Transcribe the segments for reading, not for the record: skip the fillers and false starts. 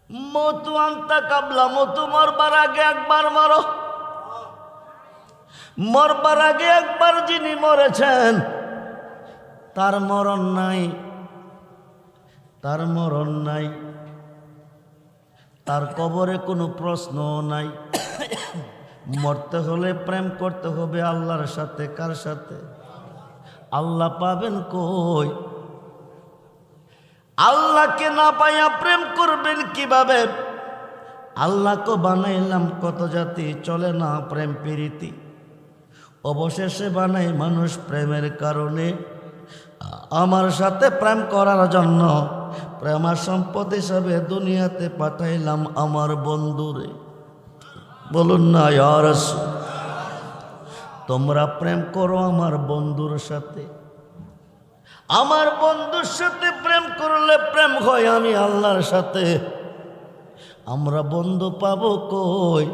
মতু আন্তা কাবলা মতু মরবার আগে একবার মরো। মরবার আগে একবার যিনি মরেছেন তার মরণ নাই, তার মরণ নাই, তার কবরে কোনো প্রশ্ন নাই। মরতে হলে প্রেম করতে হবে আল্লাহর সাথে। কার সাথে? আল্লাহ পাবেন কই? আল্লাহকে না পাইয়া প্রেম করবেন কিভাবে? আল্লাহকে বানাইলাম কত জাতি, চলে না প্রেম প্রীতি। অবশেষে বানাই মানুষ প্রেমের কারণে। আমার সাথে প্রেম করার জন্য প্রেমার সম্পদ হিসাবে দুনিয়াতে পাঠাইলাম আমার বন্ধুরে। বলুন না ইয়া রাসূল। তোমরা প্রেম করো আমার বন্ধুর সাথে। আমার বন্ধুর সাথে প্রেম করলে প্রেম হয় আমি আল্লাহর সাথে। আমরা বন্ধু পাবো কই?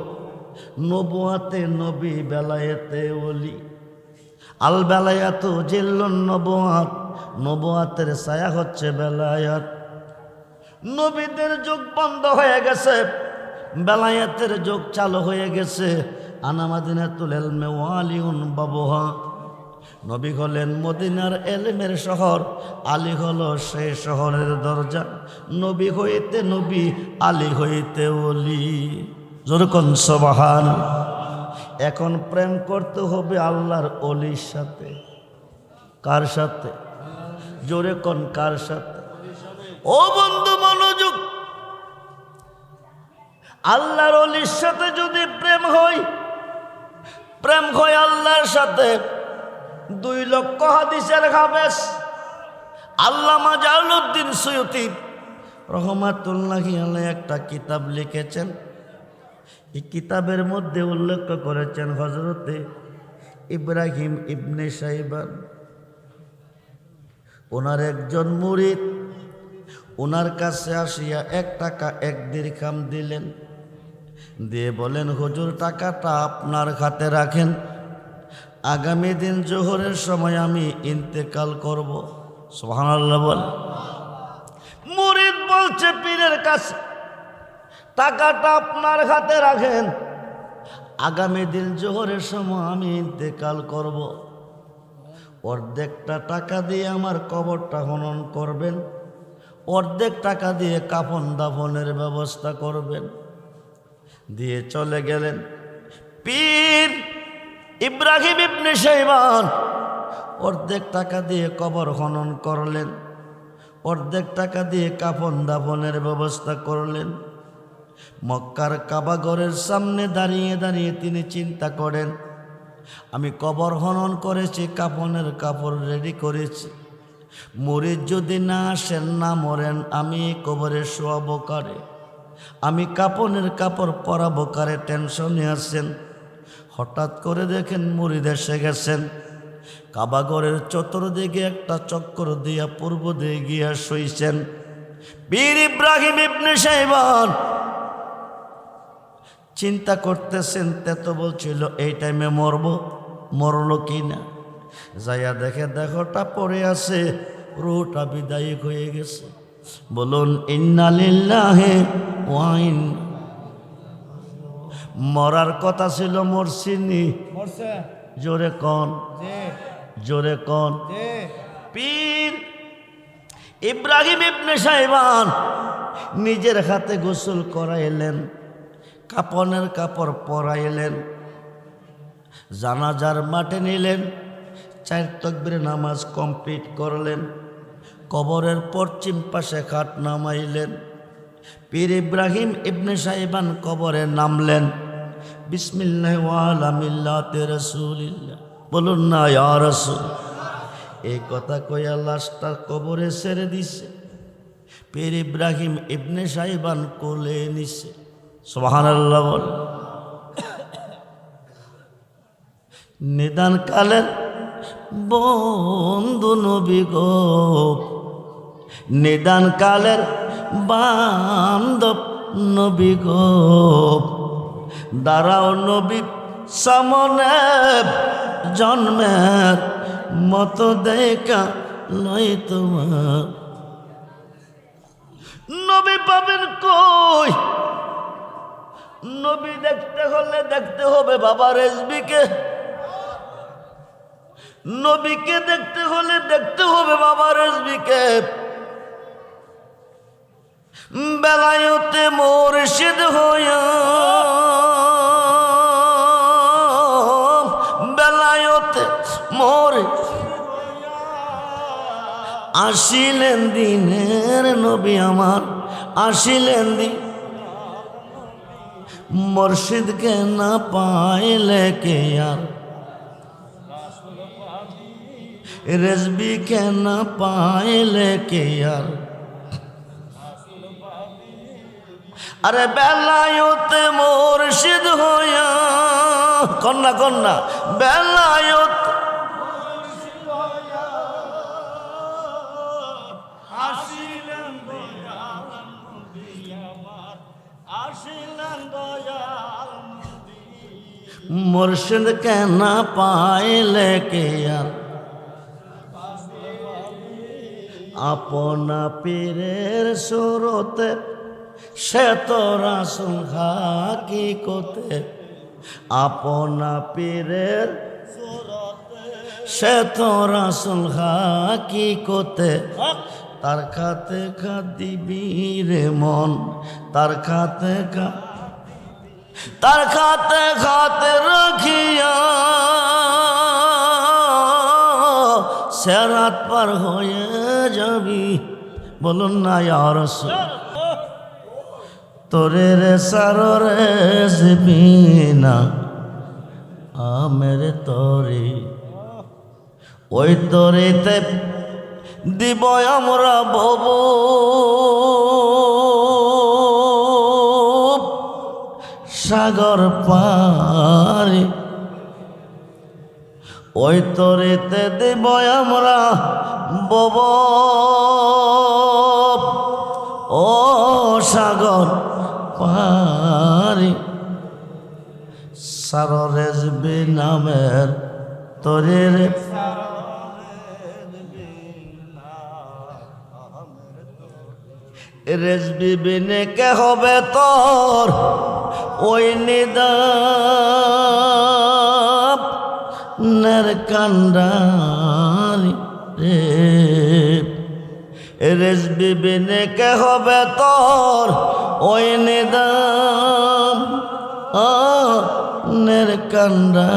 নবুয়াতে নবী, বেলায়েতে ওলি। আল বেলায়াত জিল্লুন নবুয়াত, নবুয়াতের ছায়া হচ্ছে বেলায়াত। নবীদের যুগ বন্ধ হয়ে গেছে, বেলায়াতের যুগ চালু হয়ে গেছে। আনা মাদিনাতুল ইলমি ওয়া আলিউন বাবুহা। নবী হলেন মদিনার এলেমের শহর, আলী হলো সেই শহরের দরজা। নবী হইতে নবী, আলী হইতে ওলি। যেরকম সুবহান। এখন প্রেম করতে হবে আল্লাহর ওলির সাথে। কার সাথে? জোরে কোন কার সাথে? ও বন্ধু মনোযোগ। আল্লাহর ওলির সাথে যদি প্রেম হয়, প্রেম হয় আল্লাহর সাথে। 2 লক্ষ হাদিসের হাফেজ আল্লামা জালালউদ্দিন সুয়ুতী রহমাতুল্লাহি আলাইহি একটা কিতাব লিখেছেন। এই কিতাবের মধ্যে উল্লেখ করেছেন হযরতে ইব্রাহিম ইবনে শাইবান, ওনার একজন মুরিদ ওনার কাছে আসিয়া 1 টাকা 1 দিরহাম দিলেন। দিয়ে বলেন, হুজুর টাকাটা আপনার হাতে রাখেন, আগামী দিন জোহরের সময় আমি ইন্তেকাল করব। সুবহানাল্লাহ বল। মুরিদ বলছে পীরের কাছে, টাকাটা আপনার হাতে রাখেন, আগামী দিন জোহরের সময় আমি ইন্তেকাল করব। অর্ধেকটা টাকা দিয়ে আমার কবরটা খনন করবেন, অর্ধেক টাকা দিয়ে কাফন দাফনের ব্যবস্থা করবেন। দিয়ে চলে গেলেন। পীর ইব্রাহিম ইবনে শাইবান অর্ধেক টাকা দিয়ে কবর খনন করলেন, অর্ধেক টাকা দিয়ে কাফন দাফনের ব্যবস্থা করলেন। মক্কার কাবা ঘরের সামনে দাঁড়িয়ে দাঁড়িয়ে তিনি চিন্তা করেন, আমি কবর খনন করেছি, কাফনের কাপড় রেডি করেছি, মুরিদ যদি না আসেন, না মরেন, আমি কবরে শোয়াবো কারে, আমি কাফনের কাপড় পরাবো কারে, টেনশনে আছেন। হঠাৎ করে দেখেন মুরিদ এসে গেছেন। কাবাগরের চতুর্দিকে একটা চক্কর দিয়া পূর্ব দিকে গিয়া শুইছেন। পীর ইব্রাহিম ইবনে শাইবান চিন্তা করতেছেন, তেতো বলছিল এই টাইমে মরবো, মরলো কি না। যাইয়া দেখে দেহটা পড়ে আছে, রুহটা বিদায়ী হয়ে গেছে। বলুন ইন্না লিল্লাহি ওয়া ইন্না। মরার কথা ছিল, মরছিনি? জোরে কোন, জোরে কোন। পীর ইব্রাহিম ইবনে শাইবান নিজের হাতে গোসল করাইলেন, কাফনের কাপড় পরাইলেন, জানাজার মাঠে নিলেন, 4 তাকবীর নামাজ কমপ্লিট করলেন, কবরের পশ্চিম পাশে খাট নামাইলেন। পীর ইব্রাহিম ইবনে শাইবান কবরে নামলেন। বিসমিল্লাহি ওয়া আলা মিল্লাতি রাসূলিল্লাহ। বলুন না ইয়া রাসূল। এই কথা কইয়া লাশটা কবরে ছেড়ে দিছে। পীর ইব্রাহিম ইবনে শাইবান কোলে নিছে। সুবহানাল্লাহ বল। নিদান কালের বন্ধু নবী গো, নিদান কালের বান্ধব নবী গো, দাঁড়াও নবী সামনে, জন্মের মতো দেখা লয় তোমার। নবী পাবেন কই? নবী দেখতে হলে দেখতে হবে বাবা রেজবিকে, নবীকে দেখতে হলে দেখতে হবে বাবা রেজবিকে। বেলায়েতে মুর্শিদ হইয়া, বেলায়েতে আসিলেন দিনের নবী আমার, আসিলেন দিন। মুর্শিদকে না পাইলে কে আর, রেজবিকে না পাইলে কে আর। আরে বেলায়েতে মুর্শিদ হইয়া, কন্যা কন্যা বেলায়েত আসিলেন দয়াল নবী আমার, আসিলেন দয়াল নবী। মুর্শিদকে না পাইলে কে আর, আপনা পীরের সুরতে সে তো রাসূল হাকিকতে। আপনা পীরের সুরতে সে তো রাসূল হাকিকতে। তার খাতে দিবি রে মন, তার খাতে তার খাতে রাখিয়া সিরাত পার হয়ে যাবি। বলুন না ইয়া রাসূল, তোরে রে সাররে জিবিনা আমের তরে, ওই তরেতে দিব আমরা ভব সাগর পারে। ওই তরেতে দিব আমরা ভব ও সাগর পারে। সার রেজবি নামের তরে রে, রেজবি বিনে কে হবে তোর ওই নিদাব নের কান্ডারি রে। রেজবি বিনে কে হবে তোর ওই নিদাব নের কান্ডা।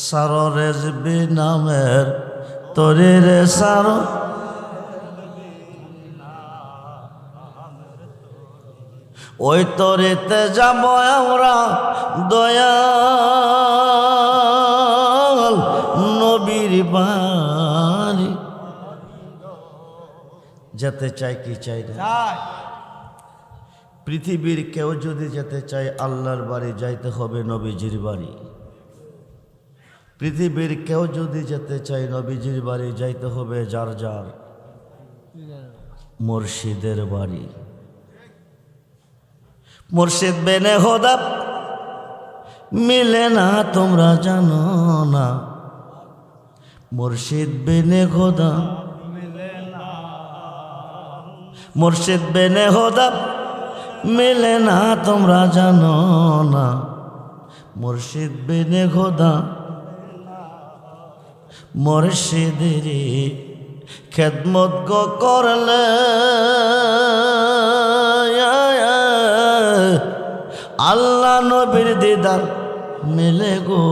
সার রেজবি নামের তরে রে সার, ওই তরেতে যাব আমরা দয়াল নবীর বাড়ি। যেতে চাই কি চাই না? পৃথিবীর কেউ যদি যেতে চায় আল্লাহর বাড়ি যাইতে হবে নবীজির বাড়ি। পৃথিবীর কেউ যদি যেতে চায় নবীজির বাড়ি যাইতে হবে যার যার মুর্শিদের বাড়ি। মুর্শিদ বেনে খোদা মিলে না তোমরা জানো না, মুর্শিদ বেনে খোদা মিলে না। মুর্শিদ বেনে খোদা মিলে না তোমরা জানো না, মুর্শিদ বেনে খোদা। মুর্শিদের খেদমত গো করলে আল্লাহ নবীর দিদার মেলে গো।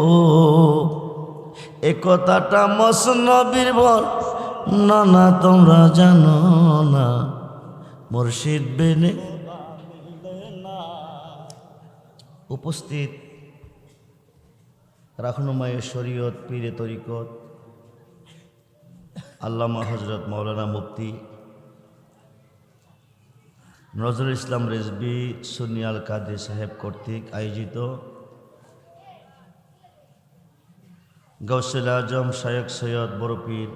এ কথাটা মসনবীর বল না না তোমরা জানো না, মুর্শিদ বেনে। উপস্থিত রাহনুমায়ে শরীয়ত পীরে তরিকত আল্লামা হযরত মাওলানা মুফতি নজরুল ইসলাম রেজবি সুন্নি আল কাদের সাহেব কর্তৃক আয়োজিত গৌসুল আজম শায়খ সৈয়দ বড় পীর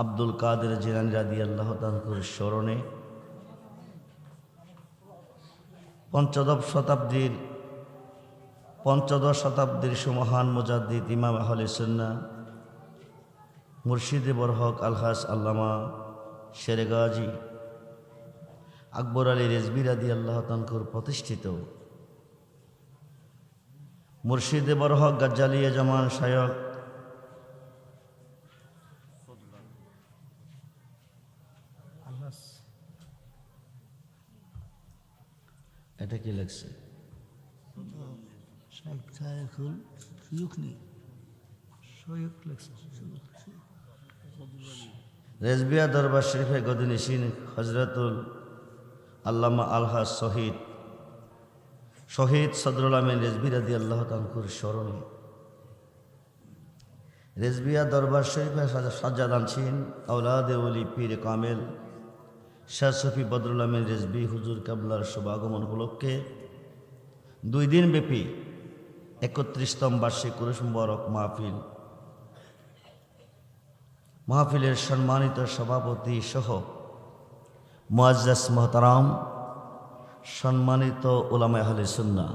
আব্দুল কাদের জিলানী রাদিয়াল্লাহু তাআলার স্মরণে পঞ্চদশ শতাব্দীর সুমহান মুজাদ্দিদ ইমাম আহলে সুন্নাহ মুর্শিদে বরহক আলহাজ আল্লামা শেরে গাজী আকবর আলী রেজভী রাদিয়াল্লাহু তাআলার প্রতিষ্ঠিত মুর্শিদে বরহক গাজ্জালিয়ে জামান শায়খ এটা কি লেখছে রেজবিয়া দরবার শরীফে গদিনিসিন হজরতুল আল্লামা আলহাজ শহীদ সদরুল আমিন রেজভী রাদিয়াল্লাহু তাআলার স্মরণে রেজবিয়া দরবার শরীফে সাজ্জাদানশীন আওলাদে ওলি পীর কামেল শাহ সফি বদরুল আমিন রেজভী হুজুর কাবলার শুভ আগমন উপলক্ষে 2 দিন ব্যাপী 31তম বার্ষিক উরুস মুবারক মাহফিলের সম্মানিত সভাপতি সহ মুআজ্জাজ মুহতারাম সম্মানিত উলামায়ে আহলে সুন্নাহ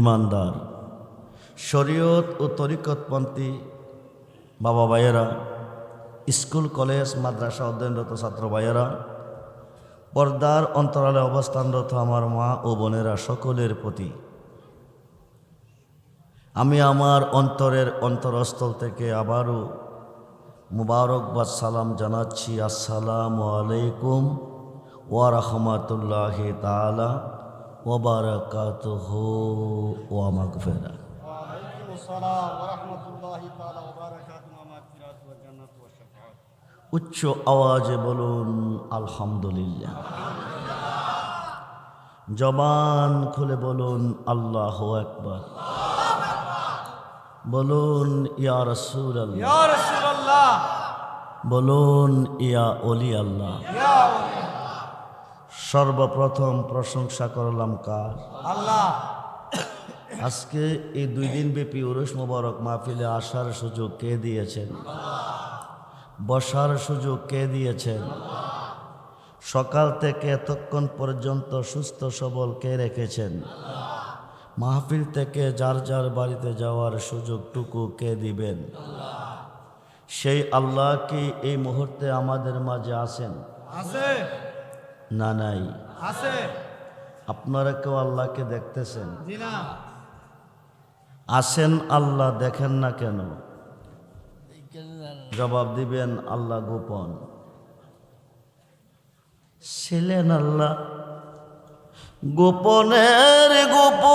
ইমানদার শরীয়ত ও তরিকতপন্থী বাবা ভাইয়েরা, স্কুল কলেজ মাদ্রাসা অধ্যয়নরত ছাত্র ভাইয়েরা, পর্দার অন্তরালে অবস্থানরত আমার মা ও বোনেরা, সকলের প্রতি আমি আমার অন্তরের অন্তরস্থল থেকে আবারও মুবারকবাদ সালাম জানাচ্ছি। আসসালামু আলাইকুম ওয়া রাহমাতুল্লাহি তাআলা ওয়া বারাকাতুহু ওয়া মাগফিরা। উচ্চ আওয়াজে বলুন আলহামদুলিল্লাহ। জবান খুলে বলুন আল্লাহু আকবার। বলুন ইয়া রাসূলুল্লাহ, ইয়া রাসূলুল্লাহ। বলুন ইয়া ওলি আল্লাহ। সর্বপ্রথম প্রশংসা করলাম কার? আল্লাহ। আজকে এই 2 দিন ব্যাপী উরুস মুবারক মাহফিলে আসার সুযোগ কে দিয়েছেন? বসার সুযোগ কে দিয়েছেন? সকাল থেকে এতক্ষণ পর্যন্ত সুস্থ সবল কে রেখেছেন? মাহফিল থেকে যার যার বাড়িতে যাওয়ার সুযোগটুকু কে দিবেন? সেই আল্লাহ কি এই মুহূর্তে আমাদের মাঝে আছেন? আছে না? নাই? আছে। আপনারা কেউ আল্লাহকে দেখতেছেন? জি না। আছেন আল্লাহ, দেখেন না কেন? জবাব দিবেন আল্লাহ গোপন। ছিলেন আল্লাহ গোপনের গোপন,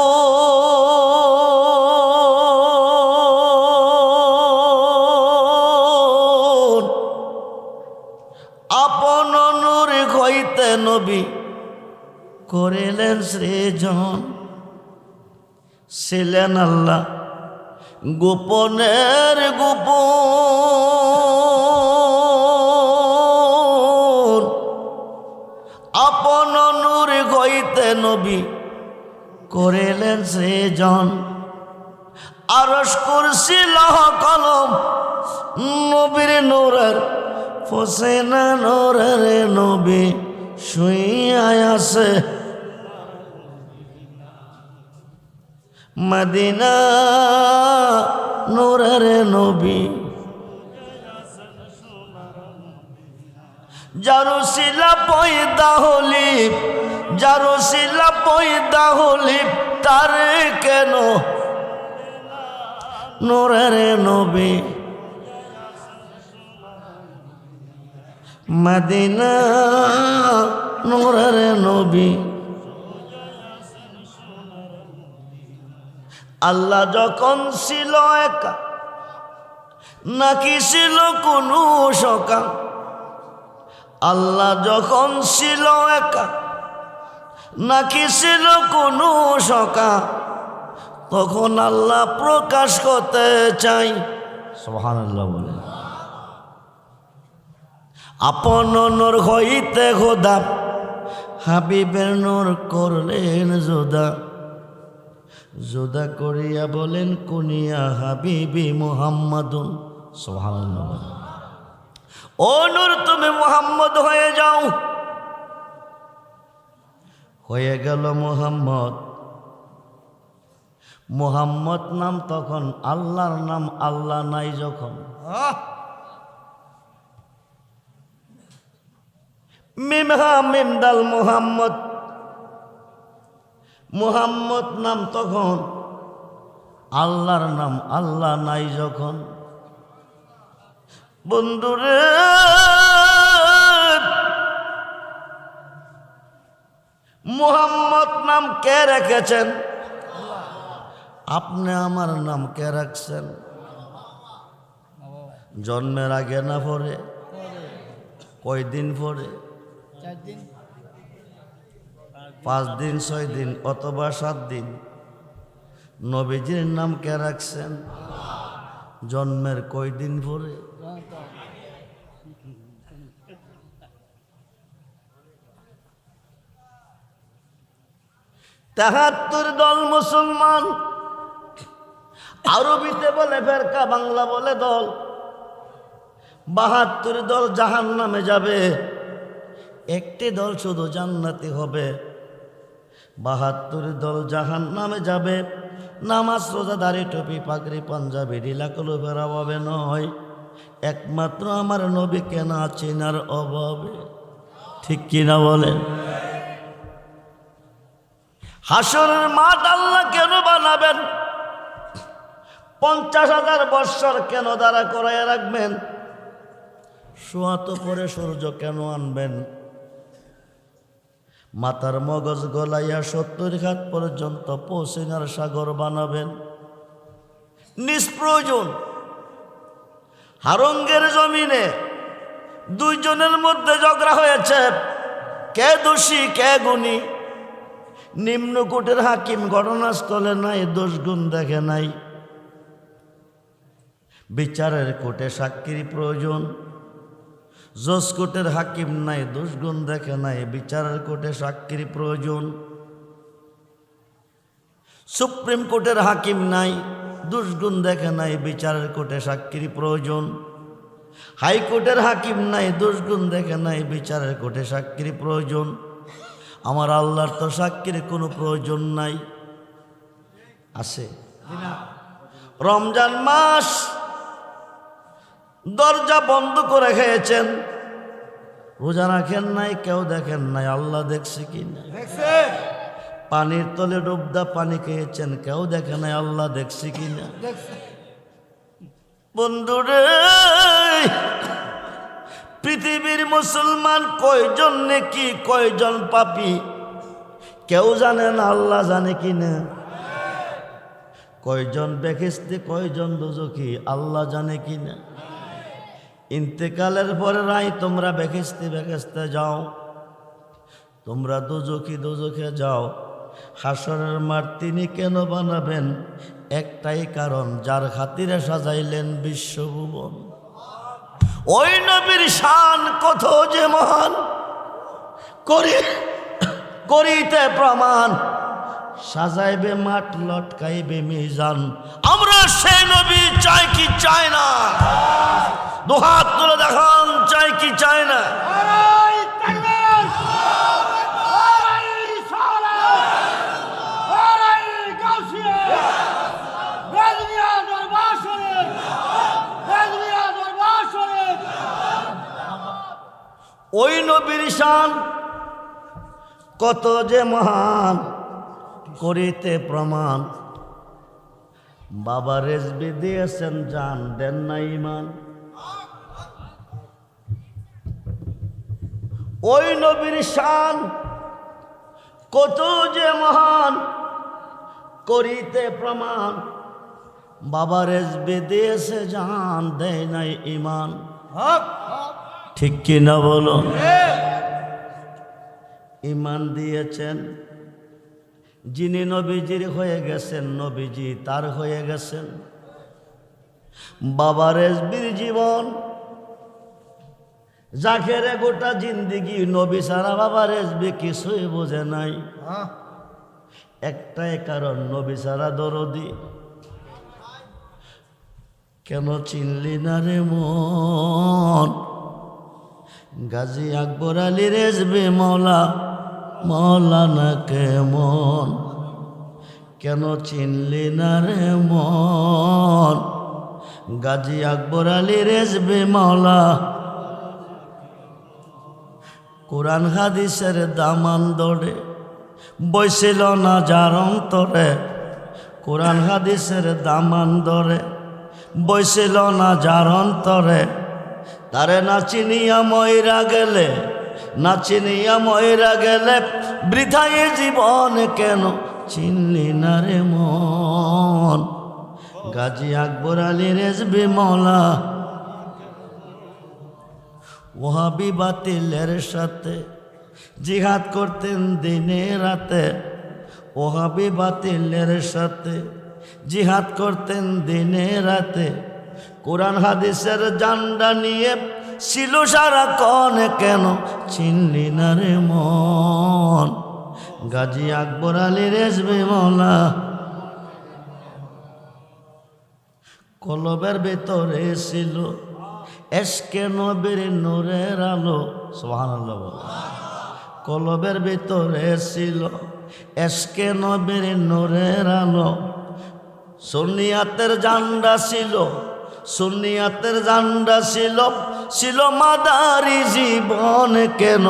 আপন নূর হইতে নবী করিলেন সৃজন। ছিলেন আল্লাহ গোপনের গোপন, আপন নূর হইতে নবী করিলেন সৃজন। আরশ কুরসি লৌহ কলম নবীর নূরের ফসেনা নূরের নবী শুইয়া আছে মদিনা নূরের নবী। জারুসিলা পয়দা হলি, জারুসিলা পয়দা হলি, তার কেন নূরের নবী মদিনা নূরের নবী। আল্লাহ যখন ছিল একা, নাকি ছিল কোনো সকা? আল্লাহ যখন ছিল একা, নাকি ছিল কোনো সকা? তখন আল্লাহ প্রকাশ করতে চাই। সুবহানাল্লাহ বলে। আপন নূর হইতে খোদা হাবিবের নূর করলেন জোদা, জোদা করিয়া বলেন কুনিয়া হাবিবি মুহাম্মাদুন। সুবহানাল্লাহ। ও নূর তুমি মুহাম্মদ হয়ে যাও। হয়ে গেল মুহাম্মদ। মুহাম্মদ নাম তখন আল্লাহর নাম, আল্লাহ নাই যখন। মিম হা মিম দাল মুহাম্মদ। মুহাম্মদ নাম তখন, আল্লাহর নাম আল্লাহ নাই যখন। বন্ধুরে মুহাম্মদ নাম কে রেখেছেন? আপনি আমার নাম কে রাখছেন? জন্মের আগে না পরে? কয়দিন পরে? 5 দিন 6 দিন অথবা 7 দিন। নবীজির নাম কে রাখছেন? জন্মের কয়দিন পরে? তেহাত্তর দল মুসলমান, আরবিতে বলে ফেরকা, বাংলা বলে দল। 72 দল জাহান্নামে যাবে, একটি দল শুধু জান্নাতি হবে। 72 দল জাহান্নামে যাবে। নামাজ রোজা দাড়ি টুপি পাগড়ি পাঞ্জাবি ঢিলাকলু ফেরা হবে নয়, একমাত্র আমার নবীকে না চেনার অভাবে। ঠিক কিনা বলেন? হাসরের মাঠ আল্লাহ কেন বানাবেন? 50,000 বৎসর কেন দাঁড়া করাইয়া রাখবেন? সোয়াত পরে সূর্য কেন আনবেন? মাথার মগজ গলাইয়া 70 ঘাট পর্যন্ত পৌঁছিনার সাগর বানাবেন নিষ্প্রয়োজন। হারঙ্গের জমিনে 2 জনের মধ্যে ঝগড়া হয়েছে, কে দোষী কে গুণী। নিম্নকোটের হাকিম ঘটনাস্থলে নাই, দোষ গুণ দেখে নাই। বিচারের কোর্টে সাক্ষীর প্রয়োজন, জজকোর্টের হাকিম নাই, দোষ গুণ দেখে নাই। বিচারের কোর্টে সাক্ষীর প্রয়োজন। সুপ্রিম কোর্টের হাকিম নাই, দোষ গুণ দেখে নাই। বিচারের কোর্টে সাক্ষীর প্রয়োজন। হাইকোর্টের হাকিম নাই, দোষ গুণ দেখে নাই। বিচারের কোর্টে সাক্ষীর প্রয়োজন। আমার আল্লাহর তো সাক্ষীর কোনো প্রয়োজন নাই। আছে? রমজান মাস দরজা বন্ধ করে খেয়েছেন, রোজা রাখেন নাই, কেউ দেখেন নাই, আল্লাহ দেখছে কি না? পানির তলে ডুবদা পানি খেয়েছেন, কেউ দেখে নাই, আল্লাহ দেখছে কি না? বন্ধুরে, পৃথিবীর মুসলমান কয়জন নেকি কয়জন পাপী কেউ জানে না, আল্লাহ জানে কি না? কয়জন বেহেশতি কয়জন দোজখী আল্লাহ জানে কি না? ইন্তেকালের পরে রাই তোমরা বেহেশতি বেহেশতে যাও, তোমরা দোজখে যাও। হাসরের মাঠ তিনি কেন বানাবেন? একটাই কারণ, যার খাতিরে সাজাইলেন বিশ্বভুবন। ওই নবীর শান কত যে মহান, করিতে প্রমাণ। সাজাইবে মাঠ লটকাইবে মিজান। আমরা সেই নবী চাই কি চাই না? দুহাত তুলে দেখান, চাই কি চাই না? ওই নবীর শান কত যে মহান, করিতে প্রমাণ। বাবা রেজবি দিয়েছেন জান, দেন না ইমান। ওই নবীর শান কত যে মহান, করিতে প্রমাণ। বাবা রেজবি দিয়েছে জান, দেয় নাই ইমান। ঠিক কিনা বলো? ইমান দিয়েছেন যিনি নবীজির হয়ে গেছেন, নবীজি তার হয়ে গেছেন। বাবা রেজবির জীবন জাখেরে গোটা জিন্দিগি, নবী সারা বাবা রেজবি কিছুই বোঝে নাই। একটাই কারণ, নবী সারা দরদি। কেন চিনলি না রে মন? গাজী আকবর আলী রেজবি মৌলানা কেমন? কেন চিনলি না রে মন? গাজী আকবর আলী রেজবি কোরআন হাদিসের দামান দরে বইছিল না যার অন্তরে, কোরআন হাদিসের দামান দরে বইছিল না যার অন্তরে, তারে না চিনিয়া ময়রা গেলে, না চিনিয়া ময়রা গেলে বৃথায় জীবন কেন চিনলি না রে মন। গাজী আকবর আলী রেজবি মওলা ওহাবি বাতিলের সাথে জিহাদ করতেন দিনে রাতে, ওহাবি বাতিলের সাথে জিহাদ করতেন দিনে রাতে, কোরআন হাদিসের জান্ডা নিয়ে ছিল সারাক্ষণ কেন চিনলি না রে মন। গাজী আকবর আলী রেজবি মওলা কলবের ভেতরে ছিল এশকে নবীর নূরের আলো, সুবহানাল্লাহ বলো। কলবের ভিতরে ছিল এশকে নবীর নূরের আলো, সুন্নিয়াতের জান্ডা ছিল, সুন্নিয়াতের জান্ডা ছিল, ছিল মাদারি জীবন কেন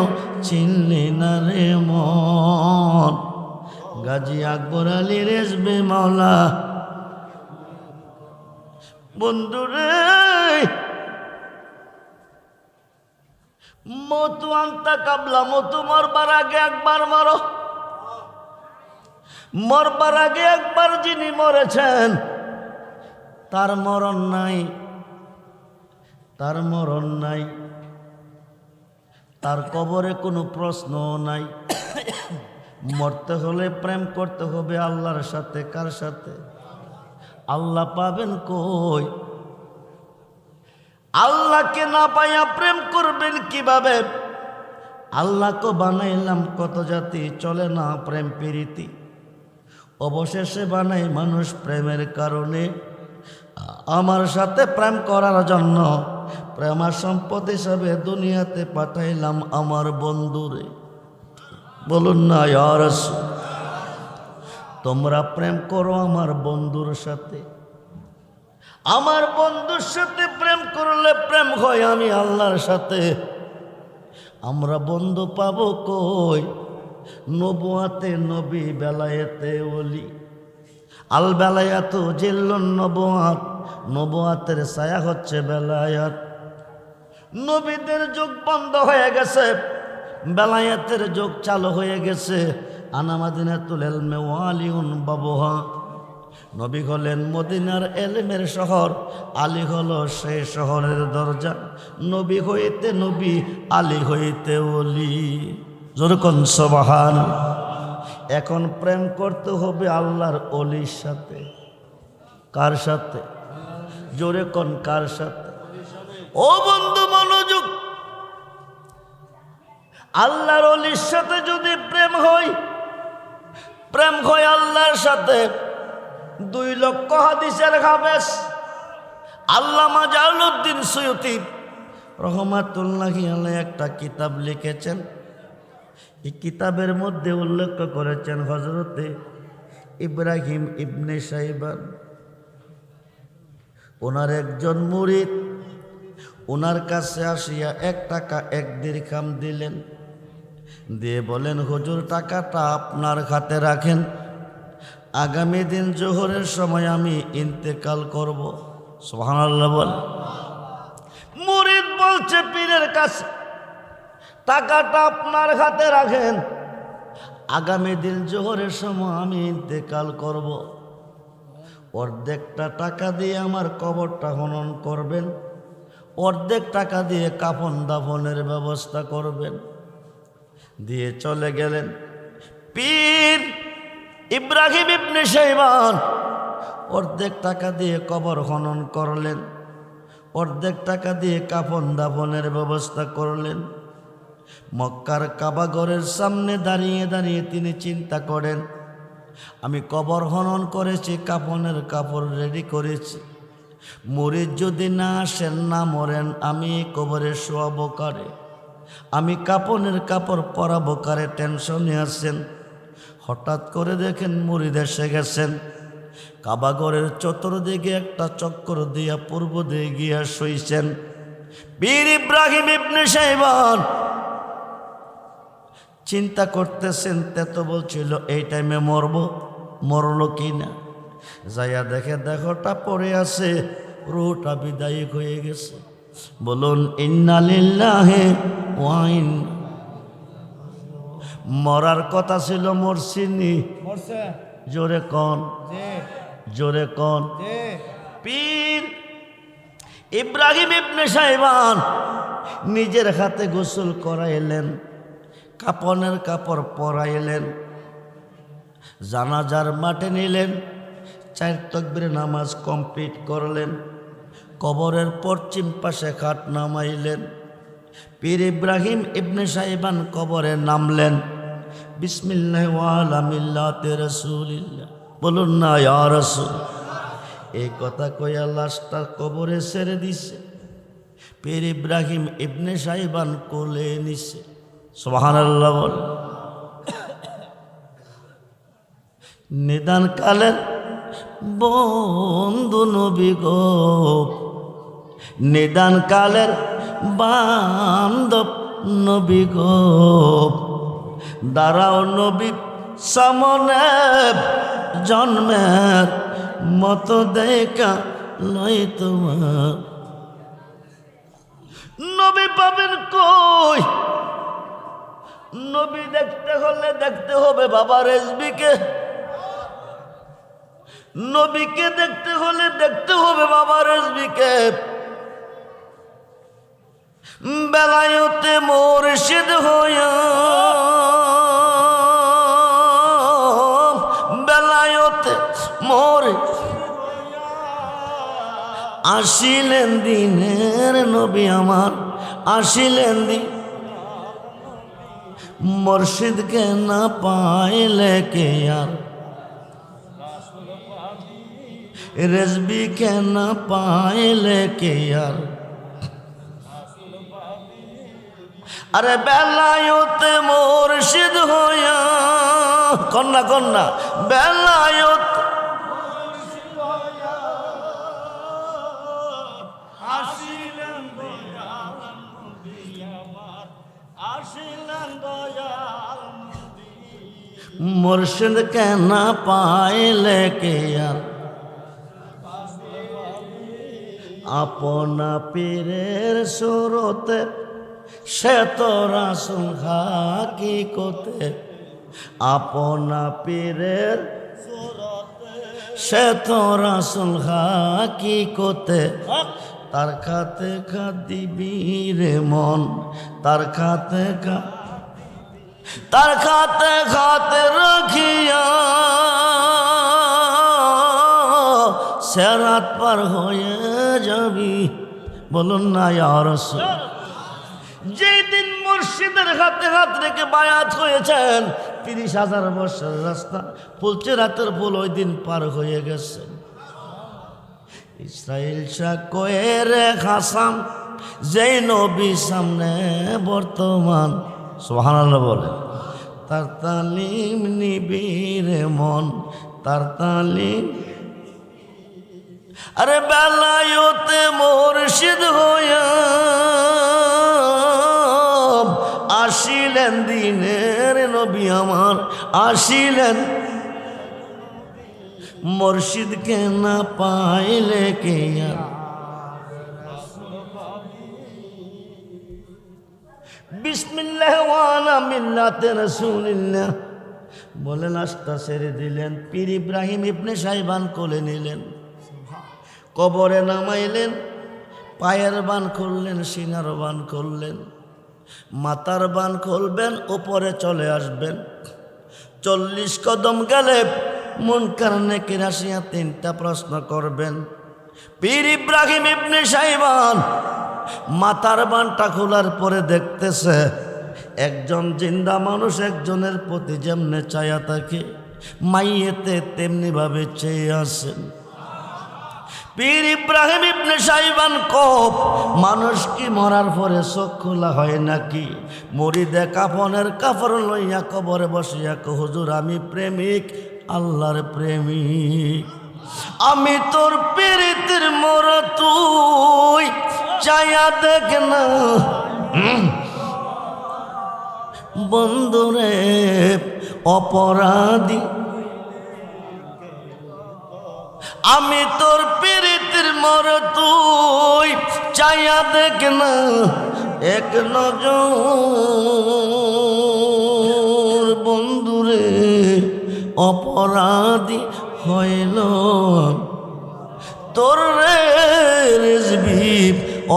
চিনলি না রে মন। গাজী আকবর আলী রেজবি মওলা বন্ধুরে মতু আন্তা কাবলা মতু মরবার আগে একবার মরো, মরবার আগে একবার যিনি মরেছেন তার মরণ নাই, তার মরণ নাই, তার কবরে কোনো প্রশ্ন নাই। মরতে হলে প্রেম করতে হবে আল্লাহর সাথে। কার সাথে? আল্লাহ পাবেন কই? আল্লাহকে না পাইয়া প্রেম করবেন কিভাবে? আল্লাহকে বানাইলাম কত জাতি, চলে না প্রেম প্রীতি, অবশেষে বানাই মানুষ প্রেমের কারণে। আমার সাথে প্রেম করার জন্য প্রেমার সম্পদ হিসাবে দুনিয়াতে পাঠাইলাম আমার বন্ধুরে। বলুন না ইয়া রাসূল, তোমরা প্রেম করো আমার বন্ধুর সাথে। আমার বন্ধুর সাথে প্রেম করলে প্রেম হয় আমি আল্লাহর সাথে। আমরা বন্ধু পাবো কই? নবুয়াতে নবী, বেলায়েতে ওলি। আল বেলায়াতু জিল্লুন নবুয়াত, নবুয়াতের ছায়া হচ্ছে বেলায়াত। নবীদের যুগ বন্ধ হয়ে গেছে, বেলায়েতের যুগ চালু হয়ে গেছে। আনা মাদিনাতুল ইলমি ওয়া আলিউন বাবুহা। নবী হলেন মদিনার এলেমের শহর, আলী হলো সেই শহরের দরজা। নবী হইতে নবী, আলী হইতে ওলি। যেরকম সুবহান। এখন প্রেম করতে হবে আল্লাহর ওলির সাথে। কার সাথে? জোরে কোন কার সাথে? ও বন্ধু মনোযোগ, আল্লাহর ওলির সাথে যদি প্রেম হয়, প্রেম হয় আল্লাহর সাথে। 2 লক্ষ হাদিসের হাফেজ আল্লামা জালালউদ্দিন সুয়ুতী রহমাতুল্লাহি আলাইহি একটা কিতাব লিখেছেন। এই কিতাবের মধ্যে উল্লেখ করেছেন হযরতে ইব্রাহিম ইবনে শাইবান, ওনার একজন মুরিদ ওনার কাছে আসিয়া 1 টাকা 1 দিরহাম দিলেন, দিয়ে বলেন হুজুর টাকাটা আপনার হাতে রাখেন, আগামী দিন জোহরের সময় আমি ইন্তেকাল করব। সুবহানাল্লাহ বল। মুরিদ বলছে পীরের কাছে, টাকাটা আপনার হাতে রাখেন, আগামী দিন জোহরের সময় আমি ইন্তেকাল করব। অর্ধেকটা টাকা দিয়ে আমার কবরটা খনন করবেন, অর্ধেক টাকা দিয়ে কাফন দাফনের ব্যবস্থা করবেন। দিয়ে চলে গেলেন। পীর ইব্রাহিম ইবনে শাইবান অর্ধেক টাকা দিয়ে কবর খনন করলেন, অর্ধেক টাকা দিয়ে কাফন দাফনের ব্যবস্থা করলেন। মক্কার কাবাঘরের সামনে দাঁড়িয়ে দাঁড়িয়ে তিনি চিন্তা করেন, আমি কবর খনন করেছি, কাফনের কাপড় রেডি করেছি, মুরিদ যদি না আসেন, না মরেন, আমি কবরে শোয়াবো কারে, আমি কাফনের কাপড় পরাবো কারে, টেনশনে আছেন। হঠাৎ করে দেখেন মুরিদ এসে গেছেন। কাবাঘরের চতুর্দিকে একটা চক্কর দিয়া পূর্ব দিকে গিয়া শুইছেন। পীর ইব্রাহিম ইবনে শাইবান চিন্তা করতেছেন, তে তো বলছিল এই টাইমে মরবো, মরলো কি না। যাইয়া দেখে দেহটা পড়ে আছে, রুহটা বিদায়ী হয়ে গেছে। বলুন ইন্না লিল্লাহি ওয়া ইন্না। মরার কথা ছিল, মরছিনি? জোরে কন, জোরে কন। পীর ইব্রাহিম ইবনে সাইবান নিজের হাতে গোসল করাইলেন, কাপনের কাপড় পরাইলেন, জানাজার মাঠে নিলেন, 4 তাকবীর নামাজ কমপ্লিট করলেন, কবরের পশ্চিম পাশে খাট নামাইলেন। পীর ইব্রাহিম ইবনে সাইবান কবরে নামলেন। বিসমিল্লাহি ওয়া আলা মিল্লাতি রাসূলিল্লাহ। বলুন না ইয়া রাসূল। এই কথা কইয়া লাশটা কবরে ছেড়ে দিছে। পীর ইব্রাহিম ইবনে সাইবান কোলে নিছে। সুবহানাল্লাহ বল। নিদান কালের বন্ধু নবী গো, নিদান কালের বান্ধব নবী গো, দাঁড়াও নবী সামনে, জন্মের মতো দেখা লই তোমার। নবী পাবেন কই? নবী দেখতে হলে দেখতে হবে বাবা রেজবিকে, নবীকে দেখতে হলে দেখতে হবে বাবা রেজবিকে। বেলায়েতে মুর্শিদ হইয়া, বেলায়েতে আসিলেন দিনের নবী আমার, আসিলেন দিন। মুর্শিদকে না পাইলে কে আর, রেজবিকে না পাইলে কে আর। আরে বেলায়েতে মুর্শিদ হইয়া, কন্যা কন্যা, বেলায়েত আসিলেন দয়াল নবী আমার, আসিলেন দয়াল নবী। মুর্শিদকে না পাইলে কে আর, আপনা পীরের সুরতে সে তো রাসূল হাকিকতে। আপনা পীরের সুরতে সে তো রাসূল হাকিকতে। তার খাতে খা দিবি রে মন, তার খাতে খা, তার খাতে খাতে রাখিয়া সেরাত পার হয়ে যাবি। বলুন না ইয়া রাসূল। যেই দিন মুর্শিদের হাতে হাত রেখে বায়াত হয়েছেন, 30,000 বছর রাস্তা ফুলছে রাতের ফুল ওই দিন পার হয়ে গেছে। ইসরাইল শাহ কয়ের হাসান, যেই নবী সামনে বর্তমান, সুবহানাল্লাহ বলে। তার তালিম নিবিড় মন, তার তালিম। আরে বেলায়েতে মুর্শিদ হইয়া আসিলেন দিনের নবী আমার, আসিলেন। মুর্শিদকে না পাইলে কে আর, বিসমিল্লাহ ওয়া আলা মিল্লাতি রাসূলিল্লাহ বলে লাশটা ছেড়ে দিলেন। পীর ইব্রাহিম ইবনে সাইবান কোলে নিলেন, কবরে নামাইলেন। পায়ের বান খুললেন, সিনার বান খুললেন, মাথার বান খুলবেন, উপরে চলে আসবেন। 40 কদম গেলে মুনকার নেকির আসিয়া 3টা প্রশ্ন করবেন। পীর ইব্রাহিম ইবনে সাইবান মাথার বানটা খোলার পরে দেখতেছে একজন জিন্দা মানুষ একজনের প্রতি যেমনে চায়া থাকে, মাইয়েতে তেমনি ভাবে চেয়ে আসেন। পীর ইব্রাহিম ইবনে সাইবান কব, মানুষ কি মরার পরে চোখ খোলা হয় নাকি? মরিদে কাফনের কাপড় লইয়া কবরে বসিয়া কো, হুজুর আমি প্রেমিক, আল্লাহর প্রেমিক। আমি তোর পীরিতের মোরা, তুই চায়া দেখ না। বন্ধুরে অপরাধী আমি তোর পীড়িতের মর তুই চাইয়া দেখ না এক নজর বন্ধুরে অপরাধী হইল তোর রে রেজবি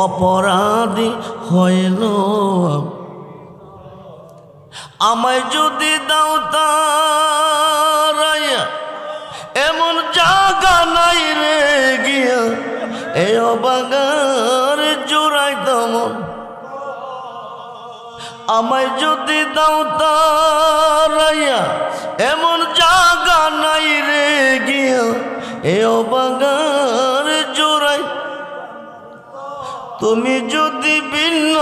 অপরাধী হইল আমায় যদি দাও তারাইয়া এমন জায়গা নাই রে গিয়া এ অবাগার জোড়াই দমন আমায় যদি দাও তারাইয়া এমন জায়গা নাই রে গিয়া এ অবাগার জোড়াই তুমি যদি ভিন্ন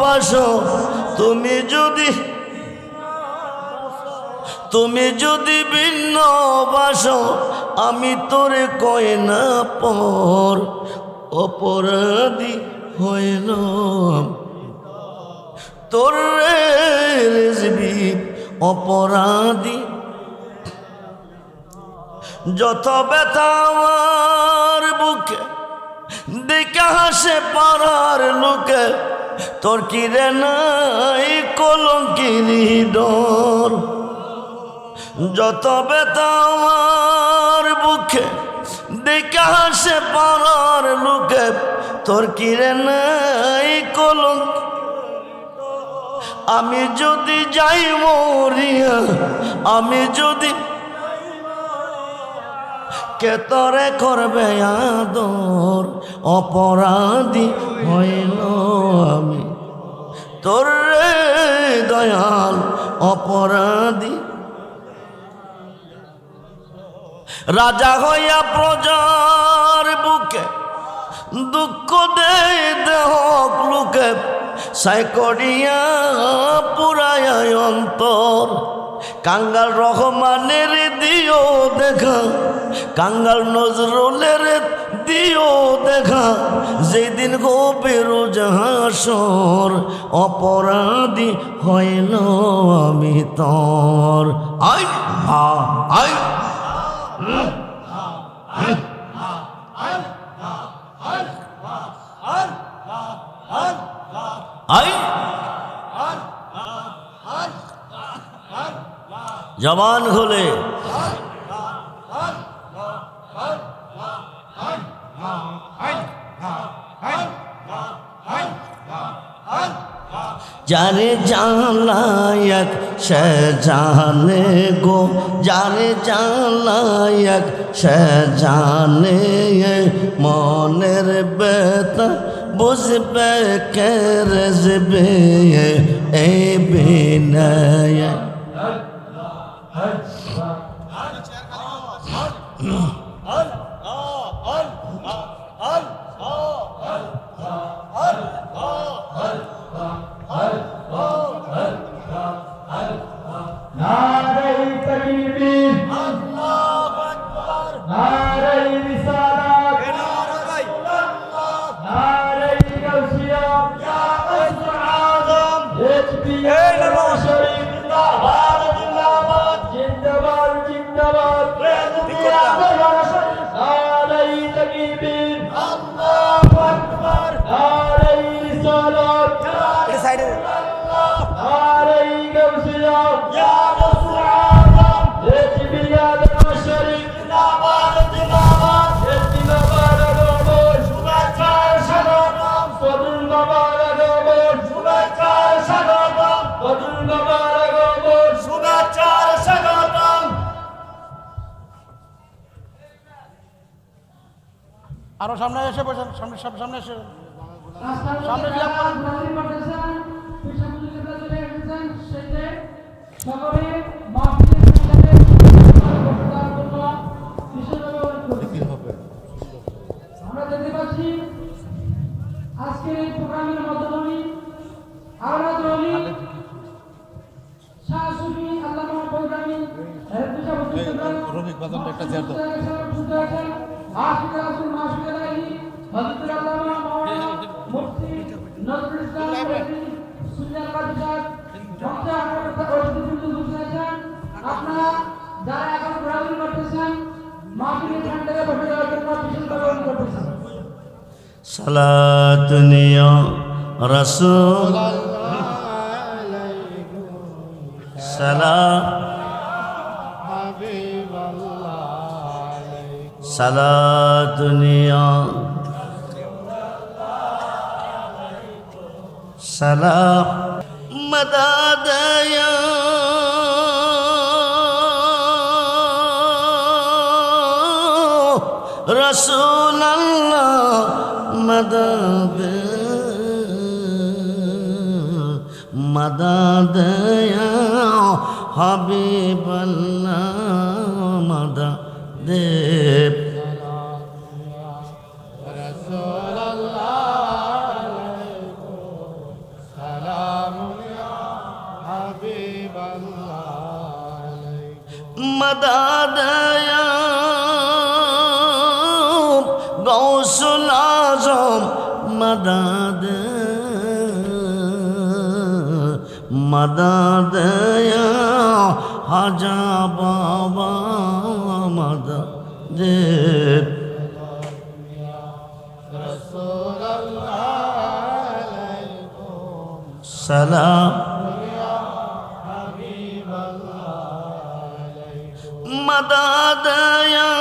বাসো তুমি যদি ভিন্ন বাসো আমি তোরে কয় না পর অপরাধী হইল তোর রেজবি অপরাধী যত ব্যথা আমার বুকে দেখে হাসে পাড়ার লোকে তোর কি রে নাই কলঙ্কিনী ডর যত ব্যথা আমার বুকে দেখে হাসে পাড়ার লোকে তোর কি রে নাই কলঙ্ক আমি যদি যাই মরিয়া আমি যদি কে তরে করবে আদর অপরাধী হইল আমি তোর রে দয়াল অপরাধী রাজা হইয়া প্রজার বুকে দুঃখ দে দেহ লোকে সাই করিয়া পুরায় অন্তর কাঙ্গাল রহমানের দিও দেখা কাঙ্গাল নজরুলের দিও দেখা যেদিন গোবের জাহাসর অপরাধী হইল আমি তোর আই আই আই জবান খুলে जाने जालायक से जाने गो जाने जालायक से जाने मनेर बेता बुझबे के रजबे ए बिनय আরো সামনে এসে বসেন, সামনে এসে সামনে আমরা দেখতে পাচ্ছি আজকের এই প্রোগ্রামের মধ্যমণি আওলাদুল শাহ সুফি আল্লামা প্রোগ্রামী রফিক বাজার একটা চেয়ার দাও আশিক রাসূল মাশাআল্লাহি হযরত আল্লামা মাওলানা মুফতি নজরুল ইসলাম সুন্নাত কাদিসাত মঞ্চে অতিথিবৃন্দ বসে আছেন, আপনারা যারা এখন ঘোরাঘুরি করতেছেন মাহফিলের এখান থেকে বসে যাওয়ার জন্য বিশেষভাবে অনুরোধ করতেছেন। সালাতুনিয়া রাসূল সালাম সালাতুনিয়া সালাম মদাদয়া রাসূলুল্লাহ মদদ মদদ ইয়া হাবিবাল্লাহ মদদ मदद या गौसुल आज़म मदद मदद या हाजा बाबा मदद सलाम मदद या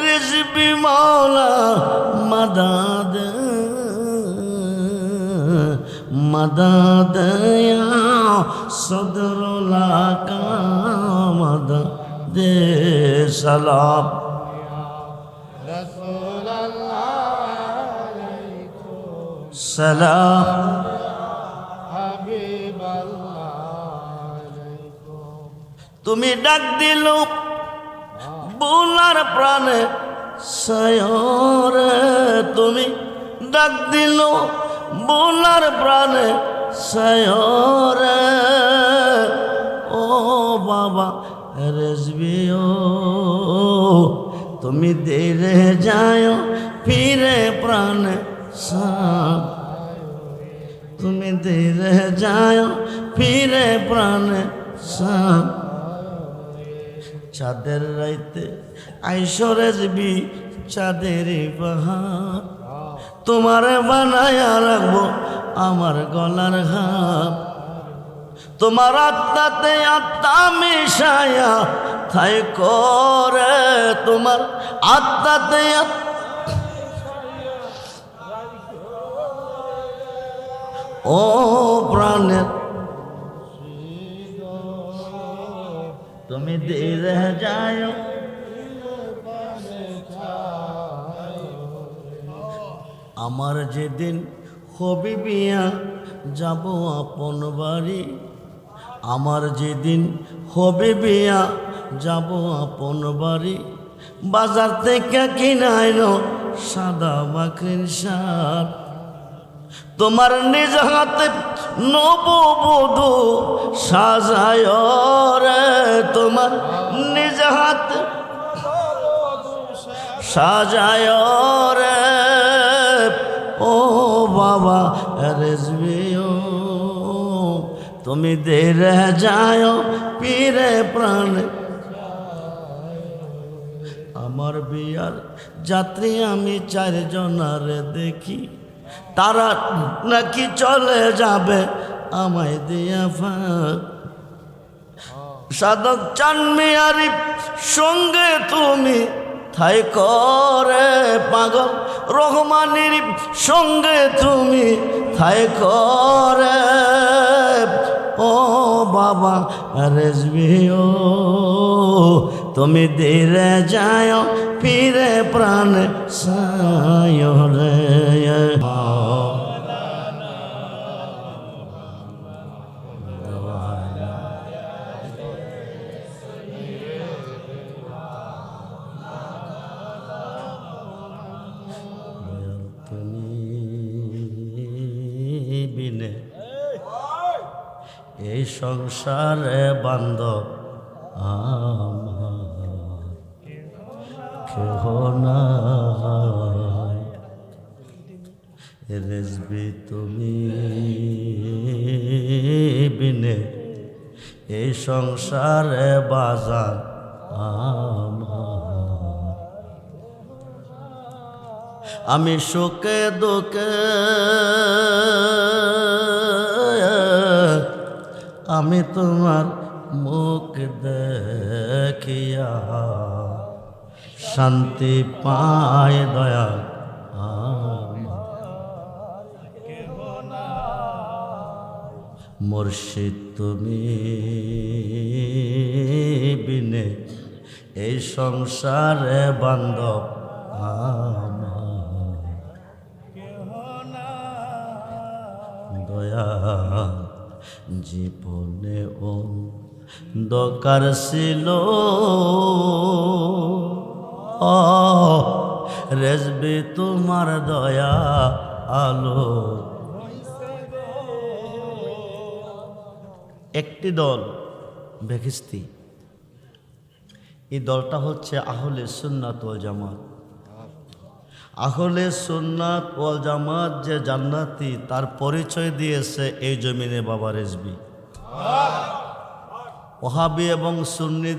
रिज़्क़ी मौला मदद मदद या सदरुल आका मदद सलाम सलाम তুমি ডাক দিল বোলার প্রাণে সায়রে তুমি ডাক দিল বোলার প্রাণে সায়রে ও বাবা রেজবিও তুমি ধীরে যাও ফিরে প্রাণে তুমি ধীরে যাও ফিরে প্রাণে চাঁদের রাইতে আইসরে যাবি চাঁদের পাহাড় তোমারে বানায়া রাখবো আমার গলার হাত তোমার আত্মাতে আত্মা মিশায়া থাই করে তোমার আত্মাতে ও প্রাণের তুমি ধীরে যাও আমার যেদিন হবি বিয়া যাব আপন বাড়ি আমার যেদিন হবে বিয়া যাব আপন বাড়ি বাজার থেকে কিনাইল সাদা মাখরিন শাক তোমার নিজ হাতে নববধূ সাজায় রে তোমার নিজ হাতে সাজায় রে ও বাবা রেজবিও তুমি ধীরে যাও পীরে প্রাণ আমার বিয়ার যাত্রী আমি চারজনারে দেখি তারা নাকি চলে যাবে আমায় দিয়া ফাঁক সাধক চান মিয়ারি সঙ্গে তুমি থাই করে পাগল রহমানের সঙ্গে তুমি থাই করে ও বাবা রেজবিও তুমি ধীরে যাও ফিরে প্রাণ সায় রে বিনে এই সংসারে বান্ধব আমার কেহ নাই রেজবি তুমি বিনে এই সংসারে বাজার আমার, আমি সুখে দুঃখে আমি তোমার মুখ দেখিয়া শান্তি পায় দয়া মুর্শিদ তুমি বিনে এই সংসারে বান্ধব আমার, দয়া জীবনে অন্ধকার ছিল রেজবি তোমার দয়া আলো। একটি দল বেখিস্তি, এই দলটা হচ্ছে আহলে সুন্নাত ওয়াল জামাত। আহলে সুন্নাত ওয়াল জামাত যে জান্নাতি তার পরিচয় দিয়েছে এই জমিনে বাবা রেজবি। ওহাবি এবং সুন্নি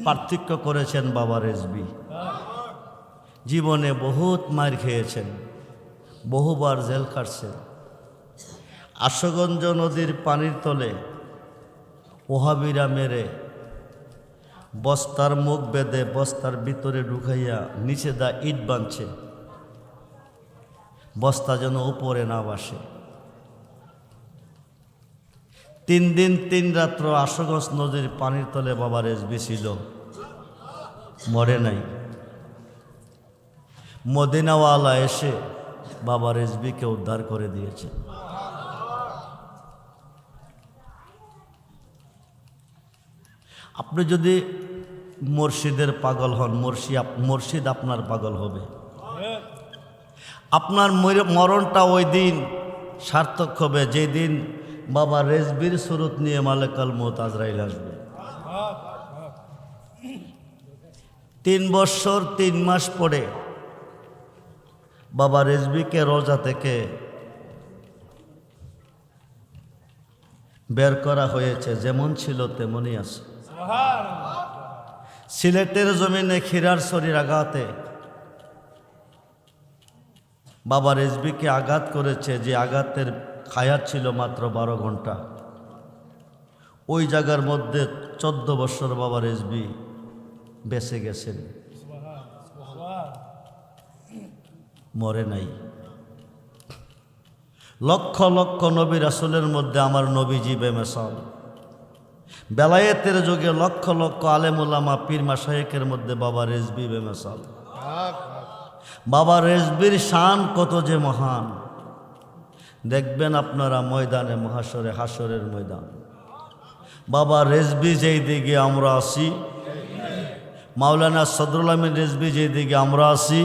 পার্থক্য করেছেন বাবা রেজবি। জীবনে বহুত মার খেয়েছেন, বহুবার জেল কাটছেন। আশুগঞ্জ নদীর পানির তলে ওহাবিরা মেরে বস্তার মুখ বেঁধে বস্তার ভিতরে ঢুকাইয়া নিচে দা ইট বাঁধছে, বস্তা যেন উপরে না বাসে। 3 দিন 3 রাত্র আশুগঞ্জ নদীর পানির তলে বাবা রেজবি ছিল, মরে নাই। মদিনাওয়ালা এসে বাবা রেজবিকে উদ্ধার করে দিয়েছে। আপনি যদি মুর্শিদের পাগল হন, মুর্শিদ আপনার পাগল হবে। আপনার মরণটা ওই দিন সার্থক হবে যেই দিন বাবা রেজবির সুরত নিয়ে মালেকাল মউত আজরাইল আসবে। 3 বছর 3 মাস পরে বাবা রেজবিকে রোজা থেকে বের করা হয়েছে, যেমন ছিল তেমনই আছে। সিলেটের জমিনে খিরার শরীর আঘাতে বাবা রেজবিকে আঘাত করেছে, যে আঘাতের খায়াত ছিল মাত্র 12 ঘন্টা। ওই জায়গার মধ্যে 14 বছর বাবা রেজবি বেঁচে গেছেন, মরে নাই। লক্ষ লক্ষ নবী রাসূলের মধ্যে আমার নবীজি বেমিসাল। বেলায়েতের যুগে লক্ষ লক্ষ আলেম উলামা পীর মাশায়েখের মধ্যে বাবা রেজবি বেমিসাল। বাবা রেজবির শান কত যে মহান, দেখবেন আপনারা ময়দানে মহাশরে, হাসরের ময়দান। বাবা রেজবি যেই দিকে আমরা আসি, মাওলানা সদরুল আমিন রেজবি যেই দিকে আমরা আসি,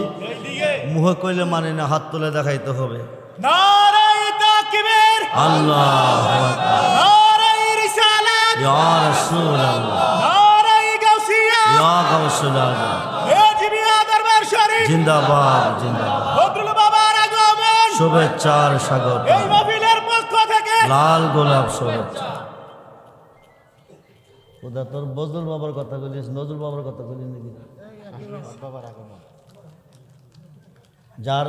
মুহে কইলে মানে না, হাত তুলে দেখাইতে হবে। নারায়ে তাকবীর, আল্লাহু আকবার, নারায়ে রিসালাত, ইয়া রাসূলুল্লাহ, নারায়ে গাউসিয়া, ইয়া গাউসুল আজম, রেজবিয়া দরবার শরীফ জিন্দাবাদ জিন্দাবাদ। বদরুল বাবার আগমন, শুভেচ্ছার স্বাগত, এই মাহফিলের পক্ষ থেকে লাল গোলাপ শুভেচ্ছা। ওদা তোর বজরুল বাবার কথা বলিস, নজরুল বাবার কথা বলি নাকি? যার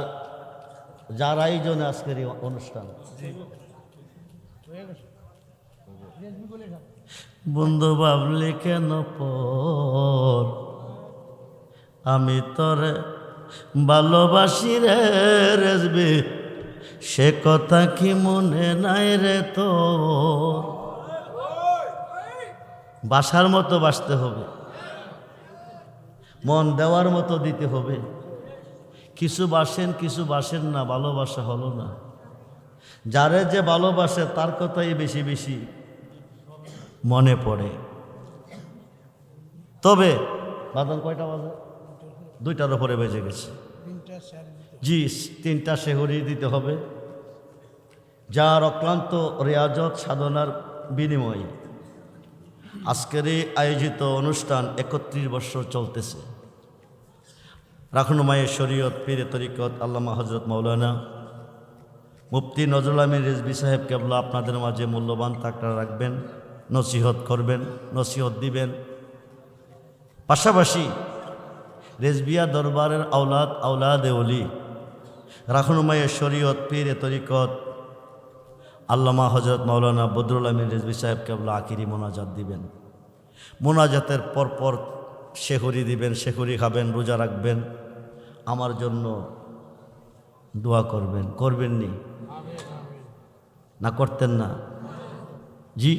যার আয়োজনে আজকের এই অনুষ্ঠান। বন্ধু ভাবলি কেন পর, আমি তোরে ভালোবাসি রে রেজবি, সে কথা কি মনে নাই রে তোর? বাসার মতো বাসতে হবে, মন দেওয়ার মতো দিতে হবে। কিছু বাসেন কিছু বাসেন না, ভালোবাসা হলো না। যারে যে ভালোবাসে তার কথাই বেশি বেশি মনে পড়ে। তবে বাদল কয়টা বাজে? 2টার উপরে বেজে গেছে। জি, 3টা সেহরি দিতে হবে। যার অক্লান্ত রেয়াজত সাধনার বিনিময়ে আজকের এই আয়োজিত অনুষ্ঠান 31 বছর চলতেছে। রাখনুমায়ে শরীয়ত, পীরে তরিকত আল্লামা হযরত মাওলানা মুফতি নজরুল আমিন রিজভী সাহেব কেবলা আপনাদের মাঝে মূল্যবান তাকড়া রাখবেন, নসিহত করবেন, নসিহত দিবেন। পাশাপাশি রেজবিয়া দরবারের আওলাদে ওলি, রাখনুমায়ে শরীয়ত, পীরে তরিকত আল্লামা হযরত মাওলানা বদরুল আমিন রিজভী সাহেব কেবলা আখিরি মোনাজাত দিবেন। মোনাজাতের পরপর শেখরি দিবেন, শেখরি খাবেন, রোজা রাখবেন, আমার জন্য দোয়া করবেন। করবেননি না? করতেন না? জি,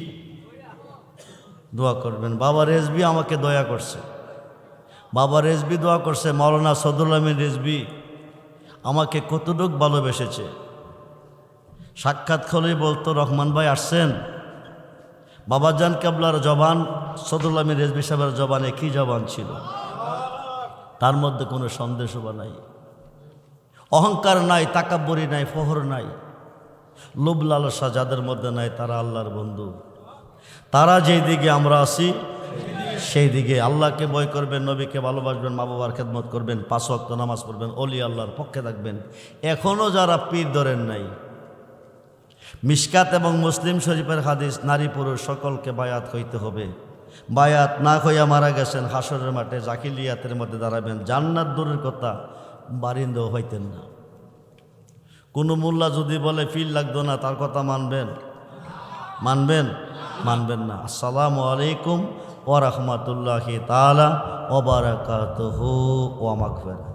দোয়া করবেন। বাবা রেজভী আমাকে দয়া করছে, বাবা রেজভী দোয়া করছে। মাওলানা সদরুল আমিন রিজভী আমাকে কতটুক ভালোবেসেছে। সাক্ষাৎ হলেই বলতো, রহমান ভাই আসছেন? বাবাজান কেবলার জবান, সদরুল আমিন রিজভী সাহেবের জবানে কি জবান ছিল, তার মধ্যে কোনো সন্দেহ নাই, অহংকার নাই, তাকাব্বুরি নাই, ফখর নাই, লোভ লালসা যাদের মধ্যে নাই তারা আল্লাহর বন্ধু। তারা যেই দিকে আমরা আছি সেই দিকে আল্লাহকে ভয় করবেন, নবীকে ভালোবাসবেন, মা বাবার খেদমত করবেন, 5 ওয়াক্ত নামাজ পড়বেন, অলি আল্লাহর পক্ষে থাকবেন। এখনও যারা পীর ধরেন নাই, মিশকাত এবং মুসলিম শরীফের হাদিস, নারী পুরুষ সকলকে বায়াত হইতে হবে। বায়াত না হইয়া মারা গেছেন, হাসরের মাঠে জাকিলিয়াতের মধ্যে দাঁড়াবেন। জান্নাত দূরের কথা, বারিন্দাও হইতেন না। কোনো মোল্লা যদি বলে ফিল লাগতো না, তার কথা মানবেন? মানবেন? মানবেন না। আসসালামু আলাইকুম ওয়া রাহমাতুল্লাহি তাআলা ওয়া বারাকাতুহু ওয়া মাগফিরাতুহু।